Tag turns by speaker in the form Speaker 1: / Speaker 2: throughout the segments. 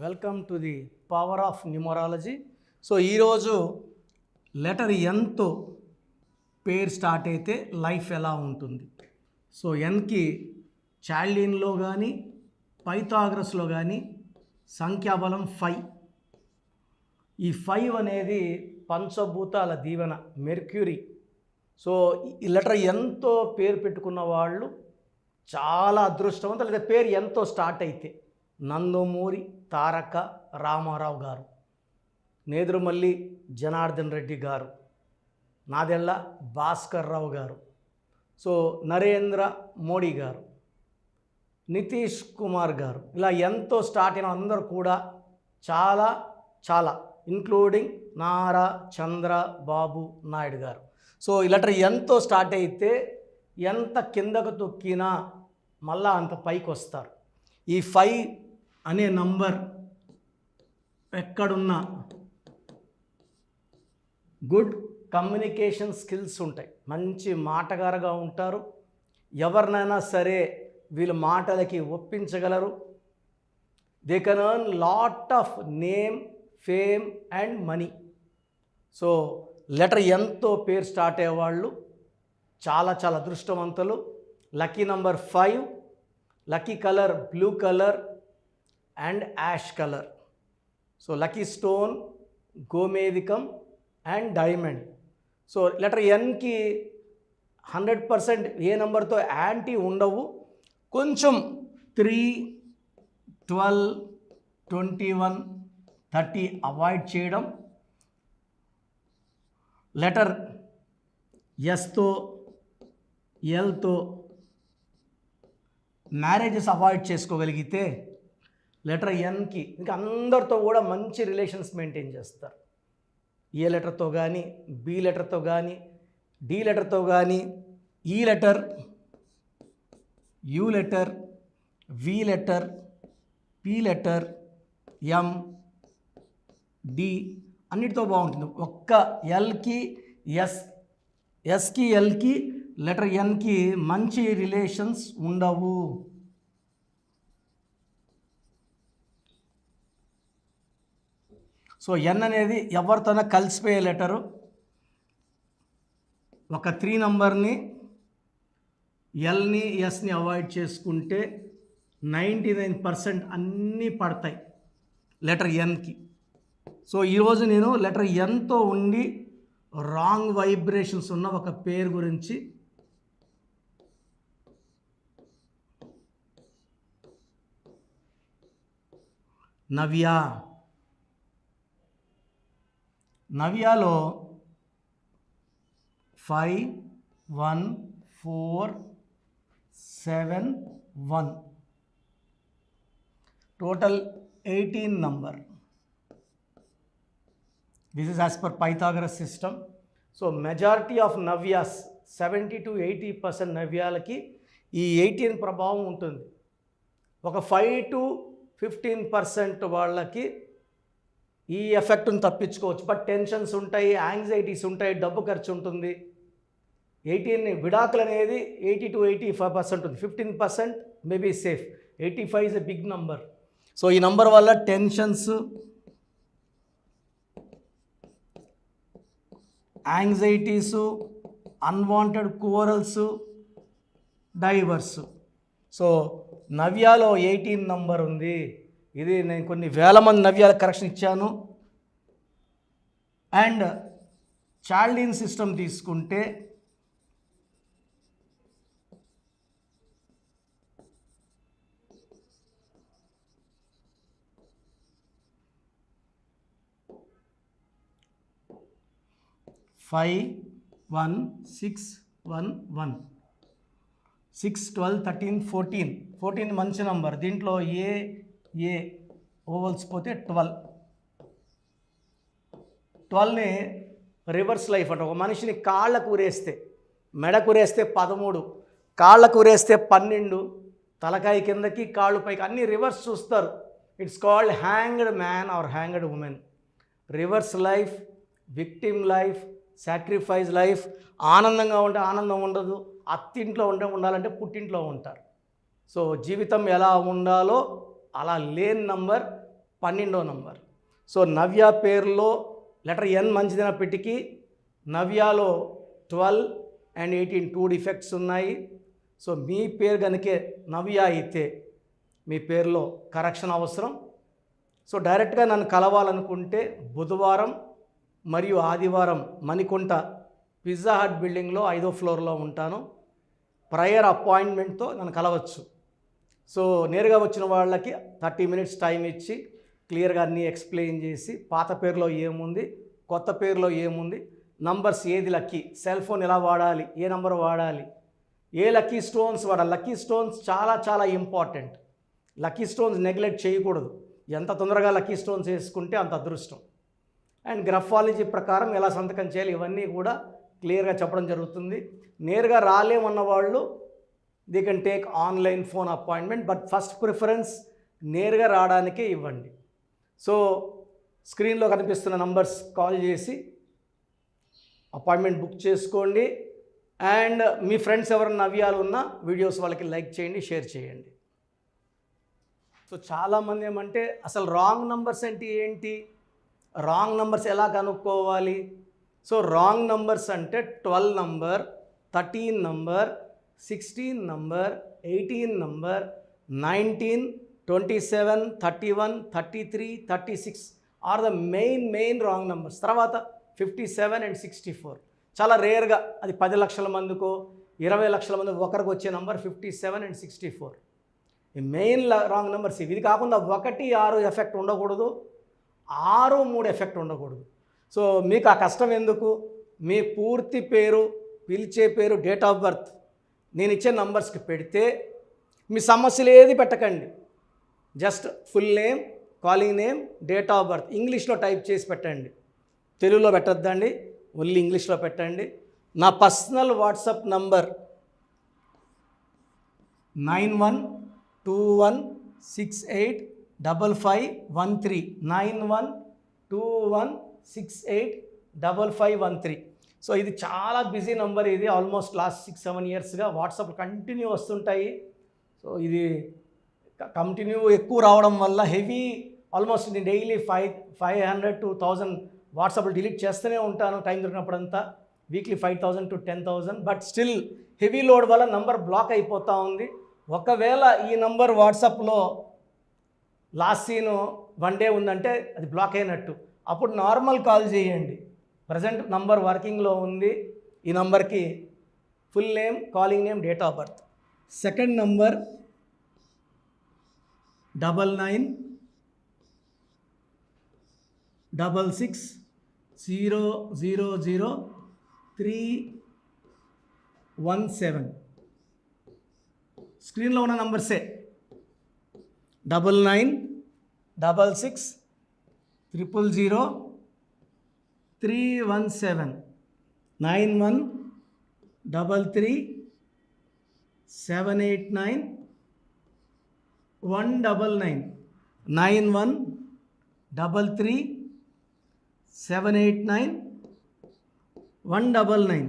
Speaker 1: Welcome to the power of numerology. So ఈరోజు letter ఎన్తో పేరు start అయితే లైఫ్ ఎలా ఉంటుంది. సో ఎన్కి చాల్డీన్లో కానీ పైథాగరస్లో కానీ సంఖ్యాబలం 5. ఈ 5 అనేది పంచభూతాల దీవెన, మెర్క్యూరీ. సో ఈ లెటర్ ఎన్తో పేరు పెట్టుకున్న వాళ్ళు చాలా అదృష్టవంతులు. లేదా పేరు ఎంతో స్టార్ట్ అయితే నందమూరి తారక రామారావు గారు, నేదురుమల్లి జనార్దన్ రెడ్డి గారు, నాదెళ్ల భాస్కర్ రావు గారు, సో నరేంద్ర మోడీ గారు, నితీష్ కుమార్ గారు, ఇలా ఎంతో స్టార్ట్ అయిన అందరూ కూడా చాలా చాలా ఇంక్లూడింగ్ నారా చంద్రబాబు నాయుడు గారు. సో ఈ లెటర్ ఎంతో స్టార్ట్ అయితే ఎంత కిందకు తొక్కినా మళ్ళా అంత పైకి వస్తారు. ఈ 5 అనే నంబర్ ఎక్కడున్నా గుడ్ కమ్యూనికేషన్ స్కిల్స్ ఉంటాయి, మంచి మాటగారుగా ఉంటారు, ఎవరినైనా సరే వీళ్ళ మాటలకి ఒప్పించగలరు. They can earn lot of name, fame and money. So letter ఎంతో పేరు స్టార్ట్ అయ్యేవాళ్ళు చాలా చాలా అదృష్టవంతులు. Lucky number 5, lucky colour blue colour and ash colour. So lucky stone గోమేధికం అండ్ డైమండ్. సో లెటర్ ఎన్కి 100% ఏ నెంబర్తో యాంటీ ఉండవు. కొంచెం 3, 12, 21, 30 అవాయిడ్ చేయడం. లెటర్ ఎస్తో ఎల్తో మ్యారేజెస్ అవాయిడ్ చేసుకోగలిగితే లెటర్ ఎన్కి ఇంకా అందరితో కూడా మంచి రిలేషన్స్ మెయింటైన్ చేస్తారు. ఏ లెటర్తో కానీ, బి లెటర్తో కానీ, డి లెటర్తో కానీ, E letter, U letter, V letter, P letter, M, D అన్నిటితో బాగుంటుంది. ఒక్క ఎల్కి ఎస్కి ఎల్కి లెటర్ ఎన్కి మంచి రిలేషన్స్ ఉండవు. సో ఎన్ అనేది ఎవరితోనో కలిసిపోయే లెటరు. ఒక 3 నంబర్ని, ఎల్ని ఎస్ని అవాయిడ్ చేసుకుంటే 99% అన్నీ పడతాయి లెటర్ ఎన్కి. సో ఈరోజు నేను లెటర్ ఎన్తో ఉండి రాంగ్ వైబ్రేషన్స్ ఉన్న ఒక పేరు గురించి నవ్య. నవ్యాలో 5, 1, 4, 7, 1 total 18 number. This is as per Pythagoras system. So majority of Navyas 70 to 80% నవ్యాలకి ఈ 18 ప్రభావం ఉంటుంది. ఒక 5 to 15% వాళ్ళకి ఈ ఎఫెక్ట్ని తప్పించుకోవచ్చు. బట్ టెన్షన్స్ ఉంటాయి, యాంగ్జైటీస్ ఉంటాయి, డబ్బు ఖర్చు ఉంటుంది. 18 విడాకులు అనేది 80 to 85% ఉంది. 15% maybe safe. 85 is a big number. So ఈ నంబర్ వల్ల tensions, anxieties, unwanted quarrels, divorce. So నవ్యాలో 18 నంబర్ ఉంది. ఇది నేను కొన్ని వేల మంది నవ్యాలకు కరెక్షన్ ఇచ్చాను. అండ్ చాల్డీన్ సిస్టమ్ తీసుకుంటే ఫైవ్ 1 6 1 1 6 12 13 14 మంచి నంబర్. దీంట్లో ఏ ఓవల్స్ పోతే 12ని రివర్స్ లైఫ్ అంట. ఒక మనిషిని కాళ్ళకు ఊరేస్తే, మెడకు ఊరేస్తే 13, కాళ్ళకు ఊరేస్తే 12, తలకాయ కిందకి కాళ్ళు పైకి అన్నీ రివర్స్ చూస్తారు. It's called hanged man or hanged women. Reverse life, victim life, sacrifice life. ఆనందంగా ఉంటే ఆనందం ఉండదు, అత్తింట్లో ఉండాలంటే పుట్టింట్లో ఉంటారు. సో జీవితం ఎలా ఉండాలో అలా లేని నంబర్ 12వ నంబర్. సో నవ్య పేరులో లెటర్ ఎన్ మంచిదైనప్పటికీ నవ్యాలో 12 అండ్ 18 2 డిఫెక్ట్స్ ఉన్నాయి. సో మీ పేరు కనుకే నవ్య అయితే మీ పేరులో కరెక్షన్ అవసరం. సో డైరెక్ట్గా నన్ను కలవాలనుకుంటే బుధవారం మరియు ఆదివారం మణికుంట పిజ్జా హట్ బిల్డింగ్లో 5వ ఫ్లోర్లో ఉంటాను. ప్రయర్ అపాయింట్మెంట్తో నన్ను కలవచ్చు. సో నేరుగా వచ్చిన వాళ్ళకి 30 మినిట్స్ టైం ఇచ్చి క్లియర్గా అన్నీ ఎక్స్ప్లెయిన్ చేసి పాత పేరులో ఏముంది, కొత్త పేరులో ఏముంది, నంబర్స్ ఏది లక్కీ, సెల్ ఫోన్ ఎలా వాడాలి, ఏ నంబర్ వాడాలి, ఏ లక్కీ స్టోన్స్ వాడాలి. లక్కీ స్టోన్స్ చాలా చాలా ఇంపార్టెంట్. లక్కీ స్టోన్స్ నెగ్లెక్ట్ చేయకూడదు. ఎంత తొందరగా లక్కీ స్టోన్స్ వేసుకుంటే అంత అదృష్టం. అండ్ గ్రఫాలజీ ప్రకారం ఎలా సంతకం చేయాలి ఇవన్నీ కూడా క్లియర్గా చెప్పడం జరుగుతుంది. నేరుగా రాలేమన్న వాళ్ళు they can take online phone appointment, but first preference నేరుగా రావడానికే ఇవ్వండి. సో స్క్రీన్లో కనిపిస్తున్న నంబర్స్ కాల్ చేసి అపాయింట్మెంట్ బుక్ చేసుకోండి. అండ్ మీ ఫ్రెండ్స్ ఎవరైనా నవ్యాలు ఉన్నా వీడియోస్ వాళ్ళకి లైక్ చేయండి, షేర్ చేయండి. సో చాలామంది ఏమంటే అసలు రాంగ్ నంబర్స్ అంటే ఏంటి, రాంగ్ నంబర్స్ ఎలా కనుక్కోవాలి. సో రాంగ్ నంబర్స్ అంటే 12 number, 13 number, 16 number, 18 number, 19, 27, 31, 33, 36 are the main wrong numbers. తర్వాత 57 అండ్ 64 చాలా రేర్గా, అది 10 లక్షల మందికో 20 లక్షల మంది ఒకరికి వచ్చే నంబర్ 57 అండ్ 64. ఈ మెయిన్ రాంగ్ నెంబర్స్ ఇవి. ఇది కాకుండా 1, 6 ఎఫెక్ట్ ఉండకూడదు, 6, 3 ఎఫెక్ట్ ఉండకూడదు. సో మీకు ఆ కష్టం ఎందుకు, మీ పూర్తి పేరు, పిలిచే పేరు, డేట్ ఆఫ్ బర్త్ నేను ఇచ్చే నంబర్స్కి పెడితే మీ సమస్యలు ఏది పెట్టకండి. Just full name, calling name, date of birth ఇంగ్లీష్లో టైప్ చేసి పెట్టండి, తెలుగులో పెట్టద్దండి, ఓన్లీ ఇంగ్లీష్లో పెట్టండి. నా పర్సనల్ వాట్సాప్ నంబర్ 9121685513 9121685513. సో ఇది చాలా బిజీ నెంబర్. ఇది ఆల్మోస్ట్ లాస్ట్ 6-7 ఇయర్స్గా వాట్సాప్ కంటిన్యూ వస్తుంటాయి. సో ఇది కంటిన్యూ ఎక్కువ రావడం వల్ల హెవీ, ఆల్మోస్ట్ నేను డైలీ 500 to 1000 వాట్సాప్లో డిలీట్ చేస్తూనే ఉంటాను టైం దొరికినప్పుడంతా. Weekly 5000 to 10,000. But still heavy load వల్ల నంబర్ బ్లాక్ అయిపోతూ ఉంది. ఒకవేళ ఈ నంబర్ వాట్సాప్లో లాస్ట్ సీన్ 1 డే ఉందంటే అది బ్లాక్ అయినట్టు. అప్పుడు నార్మల్ కాల్ చేయండి. ప్రజెంట్ నంబర్ వర్కింగ్లో ఉంది. ఈ నంబర్కి full name, calling name, date of birth. Second number 9966000317. స్క్రీన్లో ఉన్న నంబర్సే 9966000317 9133789199 9133789199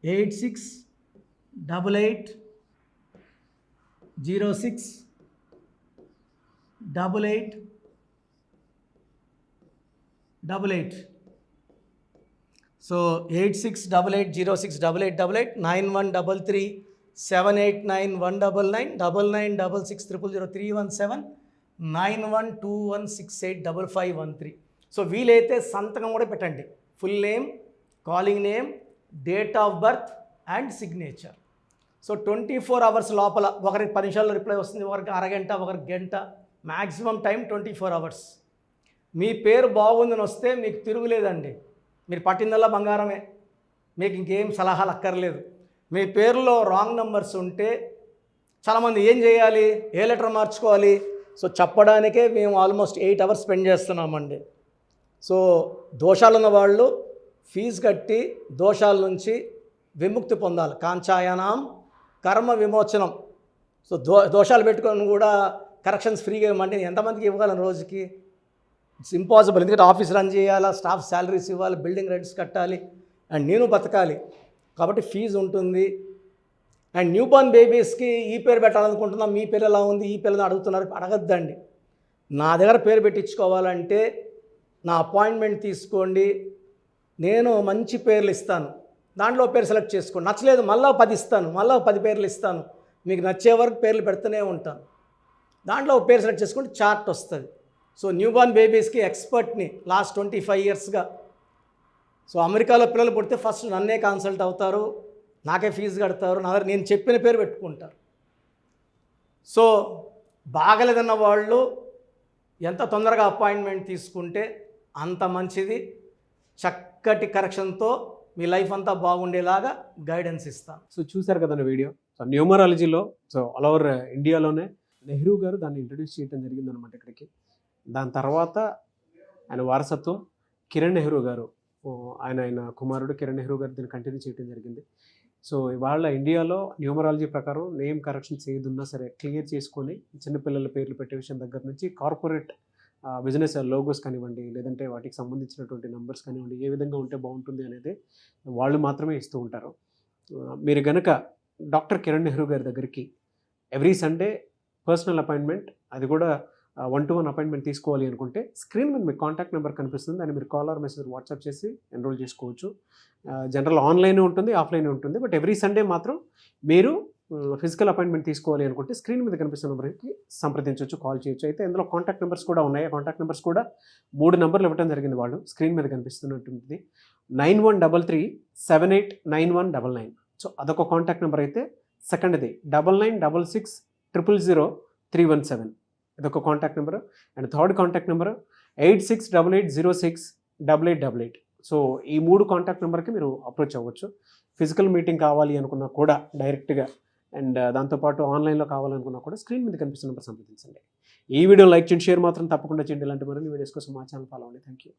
Speaker 1: 8688068888. సో 8688068888 9133789199 9966000317 9121685513. సో వీలైతే సంతకం కూడా పెట్టండి. Full name, calling name, date of birth and signature. So 24 hours లోపల, ఒకరికి 10 నిమిషాల్లో రిప్లై వస్తుంది, ఒకరికి అరగంట, ఒకరికి గంట, మ్యాక్సిమం టైం 24 అవర్స్. మీ పేరు బాగుందని వస్తే మీకు తిరుగులేదండి. మీరు పట్టిందల్లా బంగారమే, మీకు ఇంకేం సలహాలు అక్కర్లేదు. మీ పేరులో రాంగ్ నెంబర్స్ ఉంటే చాలామంది ఏం చేయాలి, ఏ లెటర్ మార్చుకోవాలి, సో చెప్పడానికే మేము ఆల్మోస్ట్ 8 అవర్స్ స్పెండ్ చేస్తున్నామండి. సో దోషాలున్న వాళ్ళు ఫీజు కట్టి దోషాల నుంచి విముక్తి పొందాలి. కాంచాయనాం కర్మ విమోచనం. సో దోషాలు పెట్టుకొని కూడా కరెక్షన్స్ ఫ్రీగా ఇవ్వమంటే ఎంతమందికి ఇవ్వగలను రోజుకి? It's impossible. ఎందుకంటే ఆఫీస్ రన్ చేయాలా, స్టాఫ్ శాలరీస్ ఇవ్వాలి, బిల్డింగ్ రెంట్స్ కట్టాలి, అండ్ నేను బతకాలి. కాబట్టి ఫీజు ఉంటుంది. అండ్ న్యూ బోర్న్ బేబీస్కి ఈ పేరు పెట్టాలనుకుంటున్నాం, మీ పేరు ఎలా ఉంది, ఈ పేరుని అడుగుతున్నారు, అడగద్దండి. నా దగ్గర పేరు పెట్టించుకోవాలంటే నా అపాయింట్మెంట్ తీసుకోండి, నేను మంచి పేర్లు ఇస్తాను, దాంట్లో పేరు సెలెక్ట్ చేసుకోండి, నచ్చలేదు మళ్ళీ 10 ఇస్తాను, మళ్ళీ 10 పేర్లు ఇస్తాను, మీకు నచ్చే వరకు పేర్లు పెడుతూనే ఉంటాను. దాంట్లో ఒక పేరు సెలెక్ట్ చేసుకుంటే చార్ట్ వస్తుంది. సో న్యూ బార్న్ బేబీస్కి ఎక్స్పర్ట్ని లాస్ట్ 25 ఇయర్స్గా. సో అమెరికాలో పిల్లలు పుడితే ఫస్ట్ నన్నే కన్సల్ట్ అవుతారు, నాకే ఫీజు కడతారు, నా దగ్గర నేను చెప్పిన పేరు పెట్టుకుంటారు. సో బాగలేదన్న వాళ్ళు ఎంత తొందరగా అపాయింట్మెంట్ తీసుకుంటే అంత మంచిది. చక్కటి కరెక్షన్తో మీ లైఫ్ అంతా బాగుండేలాగా గైడెన్స్ ఇస్తాను.
Speaker 2: సో చూశారు కదండి వీడియో. సో న్యూమరాలజీలో సో ఆల్ ఓవర్ ఇండియాలోనే నెహ్రూ గారు దాన్ని ఇంట్రడ్యూస్ చేయడం జరిగిందనమాట ఇక్కడికి. దాని తర్వాత ఆయన వారసత్వం కిరణ్ నెహ్రూ గారు, ఆయన కుమారుడు కిరణ్ నెహ్రూ గారు దీన్ని కంటిన్యూ చేయడం జరిగింది. సో ఇవాళ ఇండియాలో న్యూమరాలజీ ప్రకారం నేమ్ కరెక్షన్స్ ఏదున్నా సరే క్లియర్ చేసుకొని చిన్నపిల్లల పేర్లు పెట్టే విషయం దగ్గర నుంచి కార్పొరేట్ బిజినెస్ లోగోస్ కానివ్వండి, లేదంటే వాటికి సంబంధించినటువంటి నెంబర్స్ కానివ్వండి, ఏ విధంగా ఉంటే బాగుంటుంది అనేది వాళ్ళు మాత్రమే ఇస్తూ ఉంటారు. మీరు కనుక డాక్టర్ కిరణ్ నెహ్రూ గారి దగ్గరికి ఎవ్రీ సండే పర్సనల్ అపాయింట్మెంట్, అది కూడా 1-to-1 అపాయింట్మెంట్ తీసుకోవాలి అనుకుంటే స్క్రీన్ మీద మీకు కాంటాక్ట్ నెంబర్ కనిపిస్తుంది, దాన్ని మీరు కాల్ ఆర్ మెసేజ్ వాట్సాప్ చేసి ఎన్రోల్ చేసుకోవచ్చు. జనరల్ ఆన్లైన్ ఉంటుంది, ఆఫ్లైన్ ఉంటుంది. బట్ ఎవ్రీ సండే మాత్రం మీరు ఫిజికల్ అపాయింట్మెంట్ తీసుకోవాలి అనుకుంటే స్క్రీన్ మీద కనిపిస్తున్న నెంబర్కి సంప్రదించవచ్చు, కాల్ చేయొచ్చు. అయితే ఇందులో కాంటాక్ట్ నెంబర్స్ కూడా ఉన్నాయి. ఆ కాంటాక్ట్ నెంబర్స్ కూడా 3 నెంబర్లు ఇవ్వడం జరిగింది వాళ్ళు. స్క్రీన్ మీద కనిపిస్తున్నటువంటి 9133789199. సో అదొక కాంటాక్ట్ నెంబర్ అయితే. సెకండ్ది 9966000317, ఇదొక contact number. And third contact number 8688068888. So ఈ 3 కాంటాక్ట్ నెంబర్కి మీరు అప్రోచ్ అవ్వచ్చు. ఫిజికల్ మీటింగ్ కావాలి అనుకున్నా కూడా డైరెక్ట్గా, అండ్ దాంతోపాటు ఆన్లైన్లో కావాలనుకున్నా కూడా స్క్రీన్ మీద కనిపిస్తున్న నెంబర్ సంప్రదించండి. ఈ వీడియో లైక్ చేయండి, షేర్ మాత్రం తప్పకుండా చేయండి. ఇలాంటి మరిన్ని వీడియోస్ కోసం మా ఛానల్ ఫాలో అవ్వండి. Thank you.